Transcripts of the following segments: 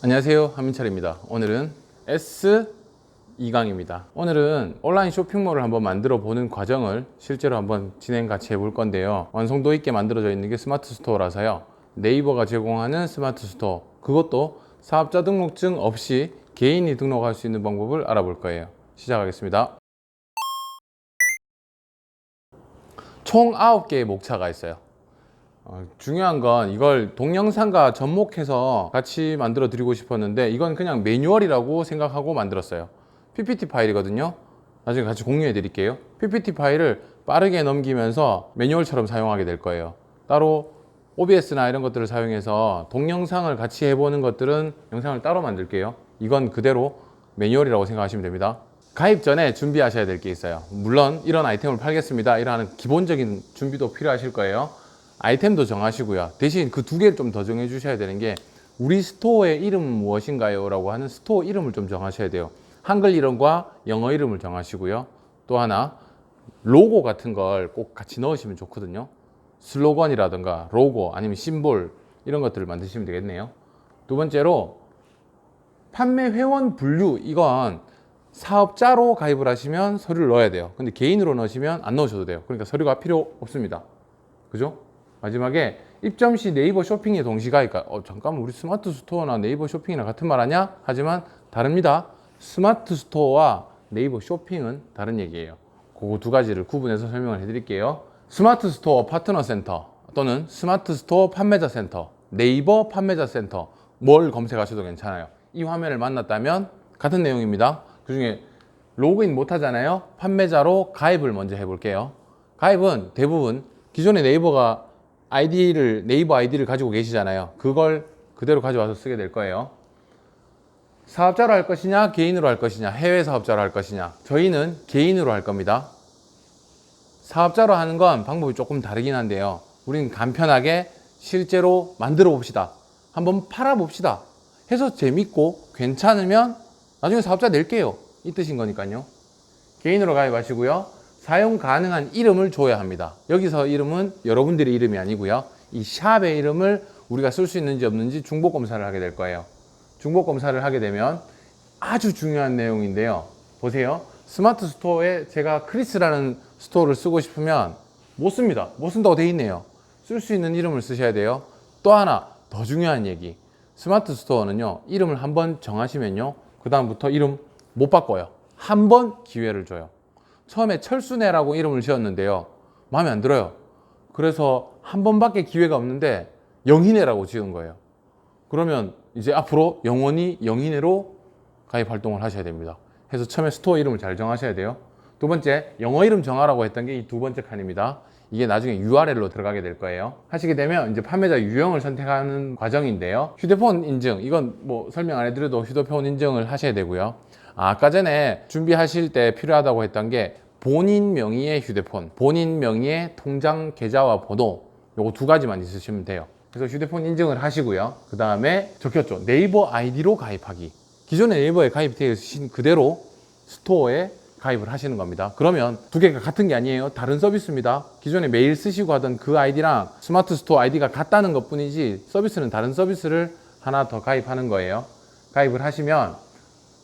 안녕하세요, 한민철입니다. 오늘은 S2강입니다. 오늘은 온라인 쇼핑몰을 한번 만들어 보는 과정을 실제로 한번 진행 같이 해볼 건데요. 완성도 있게 만들어져 있는 게 스마트 스토어라서요. 네이버가 제공하는 스마트 스토어, 그것도 사업자 등록증 없이 개인이 등록할 수 있는 방법을 알아볼 거예요. 시작하겠습니다. 총 9개의 목차가 있어요. 중요한 건 이걸 동영상과 접목해서 같이 만들어 드리고 싶었는데 이건 그냥 매뉴얼이라고 생각하고 만들었어요. PPT 파일이거든요. 나중에 같이 공유해 드릴게요. PPT 파일을 빠르게 넘기면서 매뉴얼처럼 사용하게 될 거예요. 따로 OBS나 이런 것들을 사용해서 동영상을 같이 해보는 것들은 영상을 따로 만들게요. 이건 그대로 매뉴얼이라고 생각하시면 됩니다. 가입 전에 준비하셔야 될 게 있어요. 물론 이런 아이템을 팔겠습니다, 이러한 기본적인 준비도 필요하실 거예요. 아이템도 정하시고요. 대신 그 두 개를 좀 더 정해 주셔야 되는 게, 우리 스토어의 이름은 무엇인가요? 라고 하는 스토어 이름을 좀 정하셔야 돼요. 한글 이름과 영어 이름을 정하시고요. 또 하나, 로고 같은 걸 꼭 같이 넣으시면 좋거든요. 슬로건이라든가 로고 아니면 심볼 이런 것들을 만드시면 되겠네요. 두 번째로, 판매 회원 분류, 이건 사업자로 가입을 하시면 서류를 넣어야 돼요. 근데 개인으로 넣으시면 안 넣으셔도 돼요. 그러니까 서류가 필요 없습니다. 그죠? 마지막에 입점 시 네이버 쇼핑에 동시 가입. 잠깐만, 우리 스마트 스토어나 네이버 쇼핑이랑 같은 말 하냐? 하지만 다릅니다. 스마트 스토어와 네이버 쇼핑은 다른 얘기예요. 그거 두 가지를 구분해서 설명을 해드릴게요. 스마트 스토어 파트너 센터 또는 스마트 스토어 판매자 센터, 네이버 판매자 센터, 뭘 검색하셔도 괜찮아요. 이 화면을 만났다면 같은 내용입니다. 그 중에 로그인 못 하잖아요. 판매자로 가입을 먼저 해볼게요. 가입은 대부분 기존의 네이버 아이디를 가지고 계시잖아요. 그걸 그대로 가져와서 쓰게 될 거예요. 사업자로 할 것이냐, 개인으로 할 것이냐, 해외 사업자로 할 것이냐. 저희는 개인으로 할 겁니다. 사업자로 하는 건 방법이 조금 다르긴 한데요. 우리는 간편하게 실제로 만들어 봅시다. 한번 팔아 봅시다. 해서 재밌고 괜찮으면 나중에 사업자 낼게요, 이 뜻인 거니까요. 개인으로 가입하시고요. 사용 가능한 이름을 줘야 합니다. 여기서 이름은 여러분들의 이름이 아니고요. 이 샵의 이름을 우리가 쓸 수 있는지 없는지 중복 검사를 하게 될 거예요. 중복 검사를 하게 되면 아주 중요한 내용인데요. 보세요. 스마트 스토어에 제가 크리스라는 스토어를 쓰고 싶으면 못 씁니다. 못 쓴다고 돼 있네요. 쓸 수 있는 이름을 쓰셔야 돼요. 또 하나 더 중요한 얘기. 스마트 스토어는요, 이름을 한번 정하시면요, 그 다음부터 이름 못 바꿔요. 한 번 기회를 줘요. 처음에 철수네라고 이름을 지었는데요, 마음에 안 들어요. 그래서 한 번밖에 기회가 없는데 영희네라고 지은 거예요. 그러면 이제 앞으로 영원히 영희네로 가입 활동을 하셔야 됩니다. 그래서 처음에 스토어 이름을 잘 정하셔야 돼요. 두 번째, 영어 이름 정하라고 했던 게 이 두 번째 칸입니다. 이게 나중에 URL로 들어가게 될 거예요. 하시게 되면 이제 판매자 유형을 선택하는 과정인데요. 휴대폰 인증, 이건 뭐 설명 안 해드려도 휴대폰 인증을 하셔야 되고요. 아까 전에 준비하실 때 필요하다고 했던 게 본인 명의의 휴대폰, 본인 명의의 통장 계좌와 번호, 요거 두 가지만 있으시면 돼요. 그래서 휴대폰 인증을 하시고요. 그 다음에 적혔죠. 네이버 아이디로 가입하기. 기존에 네이버에 가입되어 있으신 그대로 스토어에 가입을 하시는 겁니다. 그러면 두 개가 같은 게 아니에요. 다른 서비스입니다. 기존에 메일 쓰시고 하던 그 아이디랑 스마트 스토어 아이디가 같다는 것 뿐이지 서비스는 다른 서비스를 하나 더 가입하는 거예요. 가입을 하시면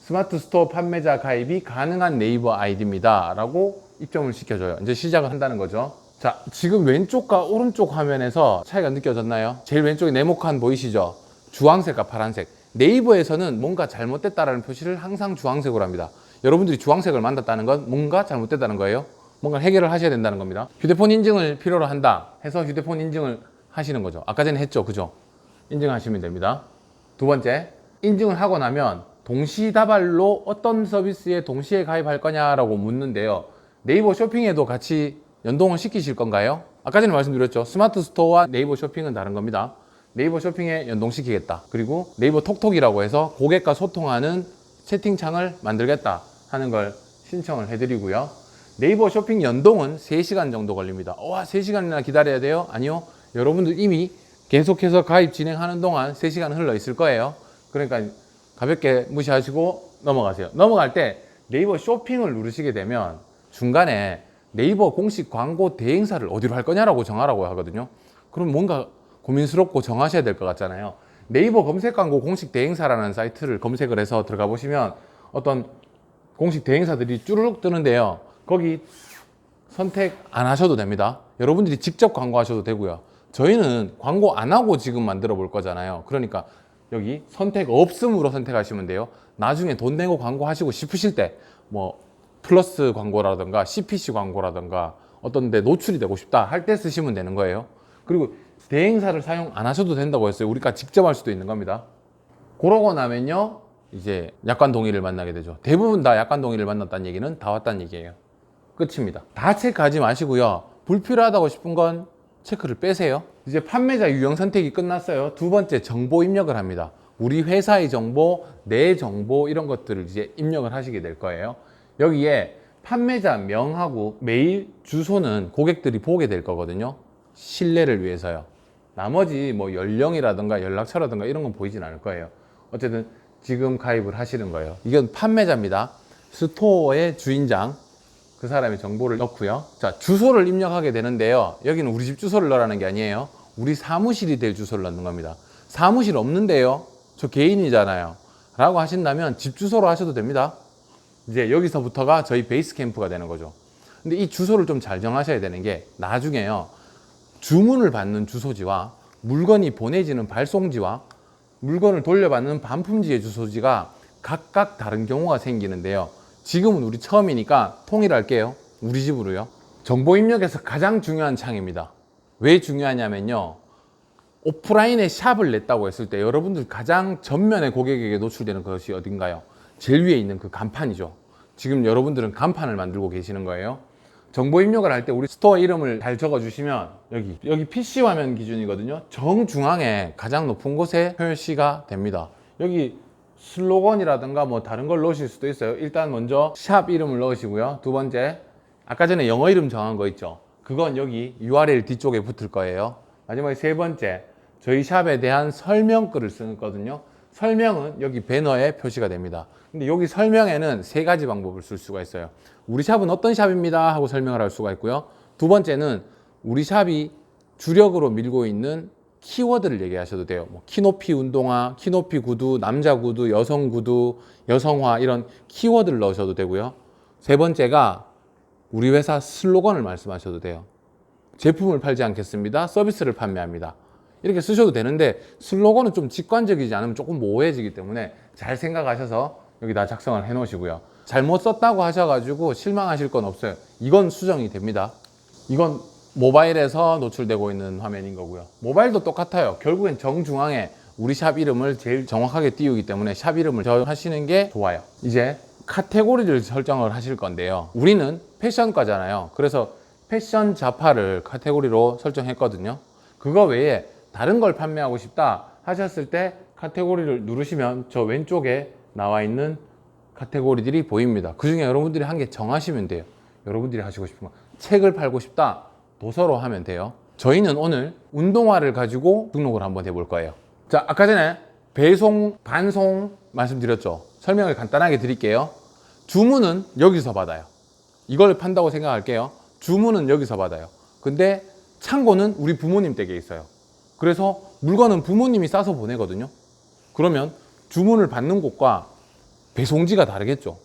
스마트 스토어 판매자 가입이 가능한 네이버 아이디입니다 라고 입점을 시켜줘요. 이제 시작을 한다는 거죠. 자, 지금 왼쪽과 오른쪽 화면에서 차이가 느껴졌나요? 제일 왼쪽에 네모칸 보이시죠? 주황색과 파란색. 네이버에서는 뭔가 잘못됐다라는 표시를 항상 주황색으로 합니다. 여러분들이 주황색을 만났다는 건 뭔가 잘못됐다는 거예요. 뭔가 해결을 하셔야 된다는 겁니다. 휴대폰 인증을 필요로 한다 해서 휴대폰 인증을 하시는 거죠. 아까 전에 했죠, 그죠? 인증하시면 됩니다. 두 번째, 인증을 하고 나면 동시다발로 어떤 서비스에 동시에 가입할 거냐라고 묻는데요. 네이버 쇼핑에도 같이 연동을 시키실 건가요? 아까 전에 말씀드렸죠. 스마트 스토어와 네이버 쇼핑은 다른 겁니다. 네이버 쇼핑에 연동시키겠다. 그리고 네이버 톡톡이라고 해서 고객과 소통하는 채팅창을 만들겠다 하는 걸 신청을 해드리고요. 네이버 쇼핑 연동은 3시간 정도 걸립니다. 와, 3시간이나 기다려야 돼요? 아니요. 여러분들 이미 계속해서 가입 진행하는 동안 3시간 흘러 있을 거예요. 그러니까 가볍게 무시하시고 넘어가세요. 넘어갈 때 네이버 쇼핑을 누르시게 되면 중간에 네이버 공식 광고 대행사를 어디로 할 거냐라고 정하라고 하거든요. 그럼 뭔가 고민스럽고 정하셔야 될 것 같잖아요. 네이버 검색 광고 공식 대행사라는 사이트를 검색을 해서 들어가 보시면 어떤 공식 대행사들이 쭈르륵 뜨는데요. 거기 선택 안 하셔도 됩니다. 여러분들이 직접 광고하셔도 되고요. 저희는 광고 안 하고 지금 만들어 볼 거잖아요. 그러니까 여기 선택 없음으로 선택하시면 돼요. 나중에 돈 내고 광고하시고 싶으실 때 뭐 플러스 광고라든가 CPC 광고라든가 어떤 데 노출이 되고 싶다 할 때 쓰시면 되는 거예요. 그리고 대행사를 사용 안 하셔도 된다고 했어요. 우리가 직접 할 수도 있는 겁니다. 그러고 나면요, 이제 약관 동의를 만나게 되죠. 대부분 다 약관 동의를 만났다는 얘기는 다 왔다는 얘기예요. 끝입니다. 다 체크하지 마시고요. 불필요하다고 싶은 건 체크를 빼세요. 이제 판매자 유형 선택이 끝났어요. 두 번째, 정보 입력을 합니다. 우리 회사의 정보, 내 정보 이런 것들을 이제 입력을 하시게 될 거예요. 여기에 판매자 명하고 메일, 주소는 고객들이 보게 될 거거든요. 신뢰를 위해서요. 나머지 뭐 연령이라든가 연락처라든가 이런 건 보이진 않을 거예요. 어쨌든 지금 가입을 하시는 거예요. 이건 판매자입니다. 스토어의 주인장, 그 사람의 정보를 넣고요. 자, 주소를 입력하게 되는데요. 여기는 우리 집 주소를 넣으라는 게 아니에요. 우리 사무실이 될 주소를 넣는 겁니다. 사무실 없는데요, 저 개인이잖아요 라고 하신다면 집 주소로 하셔도 됩니다. 이제 여기서부터가 저희 베이스 캠프가 되는 거죠. 근데 이 주소를 좀 잘 정하셔야 되는 게, 나중에요, 주문을 받는 주소지와 물건이 보내지는 발송지와 물건을 돌려받는 반품지의 주소지가 각각 다른 경우가 생기는데요. 지금은 우리 처음이니까 통일할게요. 우리 집으로요. 정보 입력에서 가장 중요한 창입니다. 왜 중요하냐면요, 오프라인에 샵을 냈다고 했을 때 여러분들 가장 전면에 고객에게 노출되는 것이 어딘가요? 제일 위에 있는 그 간판이죠. 지금 여러분들은 간판을 만들고 계시는 거예요. 정보 입력을 할 때 우리 스토어 이름을 잘 적어주시면 여기 PC 화면 기준이거든요. 정중앙에 가장 높은 곳에 표시가 됩니다. 여기 슬로건이라든가 뭐 다른 걸 넣으실 수도 있어요. 일단 먼저 샵 이름을 넣으시고요. 두 번째, 아까 전에 영어 이름 정한 거 있죠. 그건 여기 URL 뒤쪽에 붙을 거예요. 마지막에 세 번째, 저희 샵에 대한 설명글을 쓰거든요. 설명은 여기 배너에 표시가 됩니다. 근데 여기 설명에는 세 가지 방법을 쓸 수가 있어요. 우리 샵은 어떤 샵입니다 하고 설명을 할 수가 있고요. 두 번째는 우리 샵이 주력으로 밀고 있는 키워드를 얘기하셔도 돼요. 뭐 키높이 운동화, 키높이 구두, 남자 구두, 여성 구두, 여성화 이런 키워드를 넣으셔도 되고요. 세 번째가 우리 회사 슬로건을 말씀하셔도 돼요. 제품을 팔지 않겠습니다. 서비스를 판매합니다. 이렇게 쓰셔도 되는데 슬로건은 좀 직관적이지 않으면 조금 모호해지기 때문에 잘 생각하셔서 여기다 작성을 해 놓으시고요. 잘못 썼다고 하셔가지고 실망하실 건 없어요. 이건 수정이 됩니다. 이건 모바일에서 노출되고 있는 화면인 거고요. 모바일도 똑같아요. 결국엔 정중앙에 우리 샵 이름을 제일 정확하게 띄우기 때문에 샵 이름을 정하시는 게 좋아요. 이제 카테고리를 설정을 하실 건데요. 우리는 패션과잖아요. 그래서 패션 자파를 카테고리로 설정했거든요. 그거 외에 다른 걸 판매하고 싶다 하셨을 때 카테고리를 누르시면 저 왼쪽에 나와 있는 카테고리들이 보입니다. 그 중에 여러분들이 한 개 정하시면 돼요. 여러분들이 하시고 싶은 거. 책을 팔고 싶다, 도서로 하면 돼요. 저희는 오늘 운동화를 가지고 등록을 한번 해볼 거예요. 자, 아까 전에 배송, 반송 말씀드렸죠. 설명을 간단하게 드릴게요. 주문은 여기서 받아요. 이걸 판다고 생각할게요. 주문은 여기서 받아요. 근데 창고는 우리 부모님 댁에 있어요. 그래서 물건은 부모님이 싸서 보내거든요. 그러면 주문을 받는 곳과 배송지가 다르겠죠.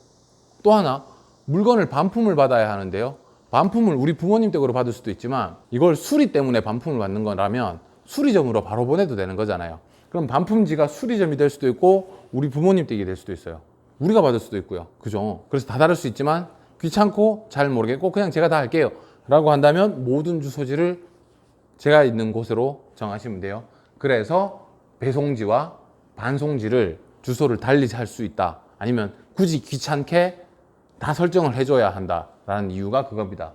또 하나, 물건을 반품을 받아야 하는데요. 반품을 우리 부모님 댁으로 받을 수도 있지만 이걸 수리 때문에 반품을 받는 거라면 수리점으로 바로 보내도 되는 거잖아요. 그럼 반품지가 수리점이 될 수도 있고 우리 부모님 댁이 될 수도 있어요. 우리가 받을 수도 있고요. 그죠? 그래서 다 다를 수 있지만 귀찮고 잘 모르겠고 그냥 제가 다 할게요 라고 한다면 모든 주소지를 제가 있는 곳으로 정하시면 돼요. 그래서 배송지와 반송지를 주소를 달리 할 수 있다. 아니면 굳이 귀찮게 다 설정을 해줘야 한다라는 이유가 그겁니다.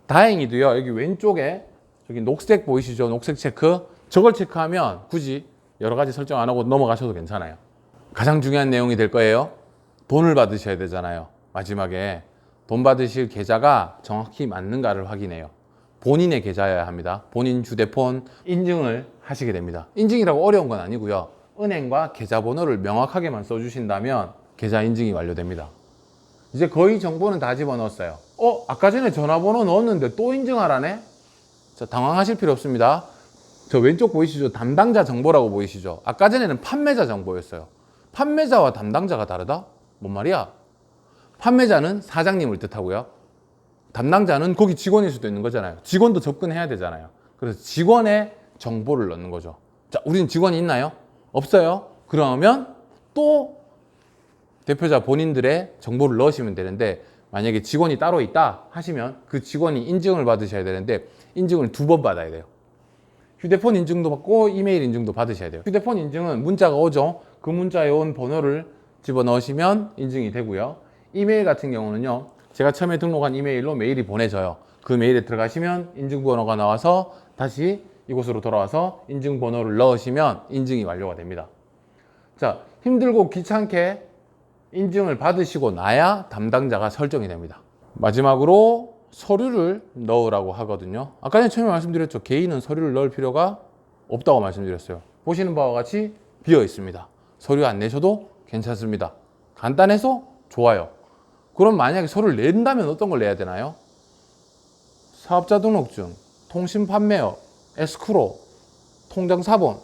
다행히도요, 여기 왼쪽에 저기 녹색 보이시죠? 녹색 체크. 저걸 체크하면 굳이 여러 가지 설정 안 하고 넘어가셔도 괜찮아요. 가장 중요한 내용이 될 거예요. 돈을 받으셔야 되잖아요. 마지막에 돈 받으실 계좌가 정확히 맞는가를 확인해요. 본인의 계좌여야 합니다. 본인 휴대폰 인증을 하시게 됩니다. 인증이라고 어려운 건 아니고요. 은행과 계좌번호를 명확하게만 써주신다면 계좌 인증이 완료됩니다. 이제 거의 정보는 다 집어넣었어요. 아까 전에 전화번호 넣었는데 또 인증하라네? 자, 당황하실 필요 없습니다. 저 왼쪽 보이시죠? 담당자 정보라고 보이시죠? 아까 전에는 판매자 정보였어요. 판매자와 담당자가 다르다? 뭔 말이야? 판매자는 사장님을 뜻하고요. 담당자는 거기 직원일 수도 있는 거잖아요. 직원도 접근해야 되잖아요. 그래서 직원의 정보를 넣는 거죠. 자, 우리는 직원이 있나요? 없어요. 그러면 또 대표자 본인들의 정보를 넣으시면 되는데, 만약에 직원이 따로 있다 하시면 그 직원이 인증을 받으셔야 되는데, 인증을 2번 받아야 돼요. 휴대폰 인증도 받고 이메일 인증도 받으셔야 돼요. 휴대폰 인증은 문자가 오죠. 그 문자에 온 번호를 집어넣으시면 인증이 되고요. 이메일 같은 경우는요, 제가 처음에 등록한 이메일로 메일이 보내져요. 그 메일에 들어가시면 인증번호가 나와서 다시 이곳으로 돌아와서 인증번호를 넣으시면 인증이 완료가 됩니다. 자, 힘들고 귀찮게 인증을 받으시고 나야 담당자가 설정이 됩니다. 마지막으로 서류를 넣으라고 하거든요. 아까 전에 처음에 말씀드렸죠. 개인은 서류를 넣을 필요가 없다고 말씀드렸어요. 보시는 바와 같이 비어 있습니다. 서류 안 내셔도 괜찮습니다. 간단해서 좋아요. 그럼 만약에 서류를 낸다면 어떤 걸 내야 되나요? 사업자 등록증, 통신 판매업, 에스크로, 통장 사본,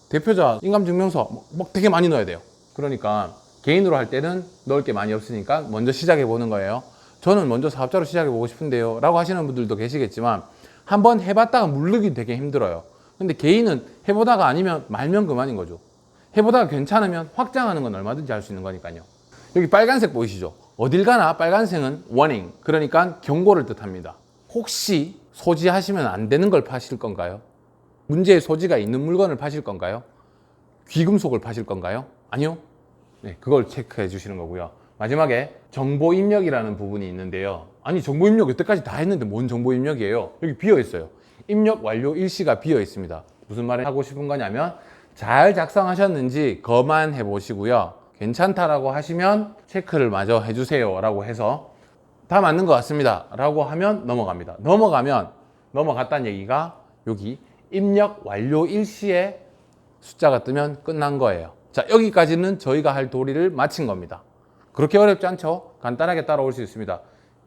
대표자 인감증명서 막 되게 많이 넣어야 돼요. 그러니까 개인으로 할 때는 넣을 게 많이 없으니까 먼저 시작해 보는 거예요. 저는 먼저 사업자로 시작해 보고 싶은데요 라고 하시는 분들도 계시겠지만, 한번 해봤다가 물르기 되게 힘들어요. 근데 개인은 해보다가 아니면 말면 그만인 거죠. 해보다가 괜찮으면 확장하는 건 얼마든지 할 수 있는 거니까요. 여기 빨간색 보이시죠? 어딜 가나 빨간색은 warning, 그러니까 경고를 뜻합니다. 혹시 소지하시면 안 되는 걸 파실 건가요? 문제의 소지가 있는 물건을 파실 건가요? 귀금속을 파실 건가요? 아니요. 네, 그걸 체크해 주시는 거고요. 마지막에 정보 입력이라는 부분이 있는데요. 아니, 정보 입력 여태까지 다 했는데 뭔 정보 입력이에요? 여기 비어 있어요. 입력 완료 일시가 비어 있습니다. 무슨 말을 하고 싶은 거냐면, 잘 작성하셨는지 거만해 보시고요. 괜찮다라고 하시면 체크를 마저 해주세요 라고 해서 다 맞는 것 같습니다 라고 하면 넘어갑니다. 넘어갔다는 얘기가 여기 입력 완료 일시에 숫자가 뜨면 끝난 거예요. 자, 여기까지는 저희가 할 도리를 마친 겁니다. 그렇게 어렵지 않죠? 간단하게 따라올 수 있습니다.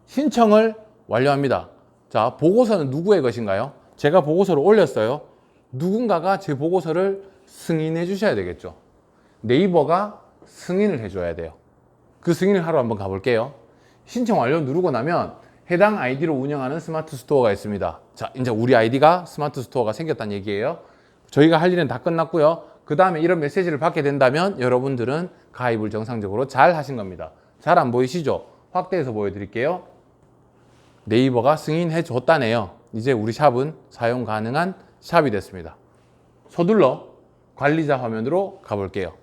신청을 완료합니다. 자, 보고서는 누구의 것인가요? 제가 보고서를 올렸어요. 누군가가 제 보고서를 승인해 주셔야 되겠죠. 네이버가 승인을 해줘야 돼요. 그 승인을 하러 한번 가볼게요. 신청 완료 누르고 나면 해당 아이디로 운영하는 스마트 스토어가 있습니다. 자, 이제 우리 아이디가 스마트 스토어가 생겼다는 얘기예요. 저희가 할 일은 다 끝났고요. 그 다음에 이런 메시지를 받게 된다면 여러분들은 가입을 정상적으로 잘 하신 겁니다. 잘 안 보이시죠? 확대해서 보여드릴게요. 네이버가 승인해 줬다네요. 이제 우리 샵은 사용 가능한 샵이 됐습니다. 서둘러 관리자 화면으로 가볼게요.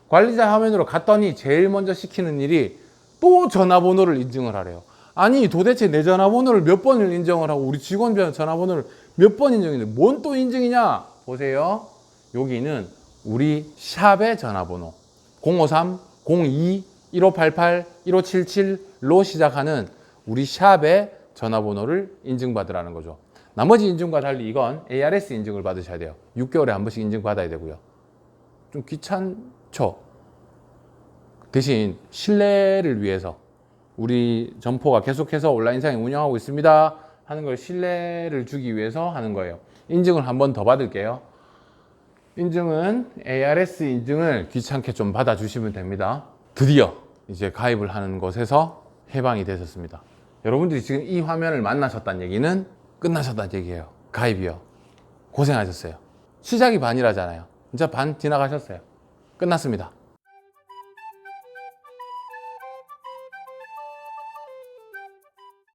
관리자 화면으로 갔더니 제일 먼저 시키는 일이 또 전화번호를 인증을 하래요. 아니, 도대체 내 전화번호를 몇 번을 인정을 하고 우리 직원 전화번호를 몇 번 인정했는데 뭔 또 인증이냐? 보세요. 여기는 우리 샵의 전화번호 053-02-1588-1577로 시작하는 우리 샵의 전화번호를 인증받으라는 거죠. 나머지 인증과 달리 이건 ARS 인증을 받으셔야 돼요. 6개월에 한 번씩 인증받아야 되고요. 좀 귀찮죠? 대신 신뢰를 위해서 우리 점포가 계속해서 온라인상에 운영하고 있습니다 하는 걸 신뢰를 주기 위해서 하는 거예요. 인증을 한 번 더 받을게요. 인증은 ARS 인증을 귀찮게 좀 받아주시면 됩니다. 드디어 이제 가입을 하는 것에서 해방이 되셨습니다. 여러분들이 지금 이 화면을 만나셨다는 얘기는 끝나셨다는 얘기예요. 가입이요. 고생하셨어요. 시작이 반이라잖아요. 이제 반 지나가셨어요. 끝났습니다.